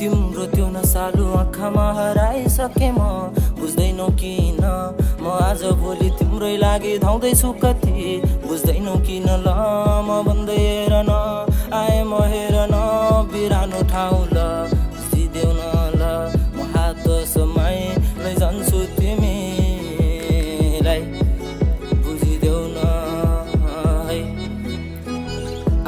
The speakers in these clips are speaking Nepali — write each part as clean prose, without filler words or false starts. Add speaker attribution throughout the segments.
Speaker 1: तिम्रो त्यो नसालु आँखामा हराइसके म बुझ्दैनौ किन म आज भोलि तिम्रै लागि धाउँदैछु कति बुझ्दैनौ किन ल म भन्दै हेर न आए म हेर न बिरानो ठाउँ ल बुझिदेऊ न ल म हात समाइ लैजान्छु तिमीलाई बुझिदेऊ न है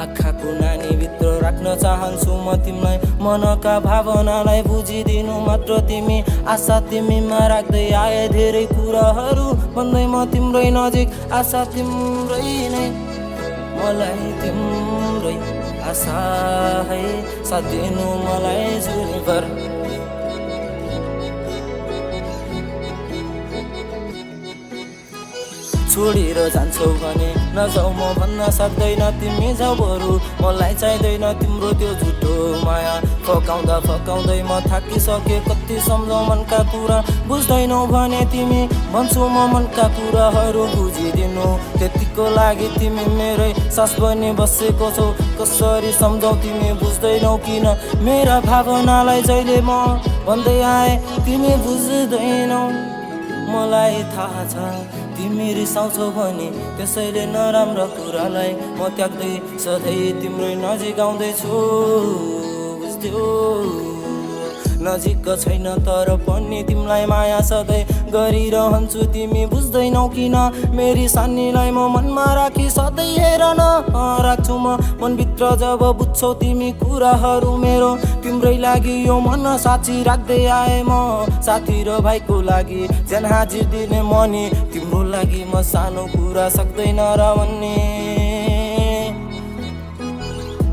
Speaker 1: आँखाको नानीभित्र राख्न चाहन्छु म तिमीलाई मनका भावनालाई बुझिदिनु मात्र तिमी आशा तिमीमा राख्दै आए धेरै कुराहरू भन्दै म तिम्रै नजिक आशा तिम्रै नै मलाई तिम्रै आशा है साथ दिनु मलाई जुनीभर छोडेर जान्छौ भने नजाऊ म भन्न सक्दैन तिमी जाऊ बरु मलाई चाहिँदैन तिम्रो त्यो झुटो माया फकाउँदा फकाउँदै म थाकिसके कति सम्झाउ मनका कुरा बुझ्दैनौ भने तिमी भन्छु म मनका कुराहरू बुझिदिनु त्यतिको लागि तिमी मेरै सास बनी बसेको छौ कसरी सम्झाउ तिमी बुझ्दैनौ किन मेरा भावनालाई जहिले म भन्दै आए तिमी बुझ्दैनौ मलाई थाहा छ तिमी रिसाउँछौ भने त्यसैले नराम्रो कुरालाई म त्याग्दै सधैँ तिम्रै नजिक आउँदैछु बुझ्देऊ नजिक छैन तर पनि तिमीलाई माया सधैँ गरिरहन्छु तिमी बुझ्दैनौ किन मेरी सानीलाई म मनमा राखी सधैँ हेर न राख्छु म मनभित्र जब बुझ्छौ तिमी कुराहरू मेरो तिम्रै लागि यो मन साँची राख्दै आए म साथी र भाइको लागि ज्यान हाजिर दिने मनी तिम्रो लागि म सानो कुरा सक्दैन र भन्ने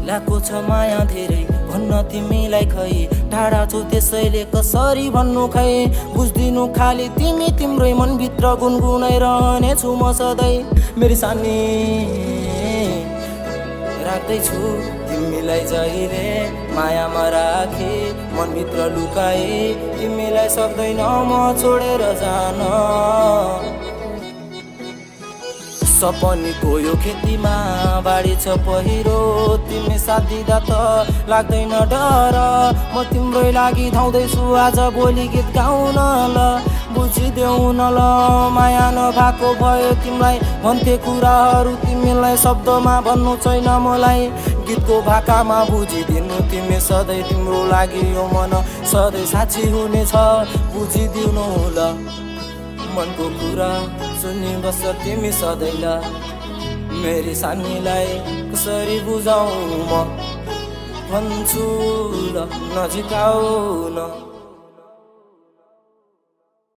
Speaker 1: लाको छ माया धेरै भन्न तिमीलाई खै टाढा छौ त्यसैले कसरी भन्नु खै बुझ्दिनु खाली तिमी तिम्रै मनभित्र गुनगुनाइरहनेछु म सधैँ मेरी सानी राख्दैछु तिमीलाई जहिले मायामा राखे मनभित्र लुकाए तिमीलाई सक्दैन म छोडेर जान सपनी गयो खेतीमा बाढी छ पहिरो तिमी साथ दिँदा त लाग्दैन डर म तिम्रै लागि धाउँदैछु आज भोलि गीत गाउन ल बुझिदेऊ न ल माया नभएको भयो तिमीलाई भन्थे कुराहरू तिमीलाई शब्दमा भन्नु छैन मलाई गीतको भाकामा बुझिदिनु तिमी सधैँ तिम्रो लागि यो मन सधैँ साँची हुनेछ बुझिदिनु ल मनको कुरा सुनि बस्छ तिमी सधैँ ल मेरी सानीलाई कसरी बुझाउ म भन्छु ल नजिक आऊ न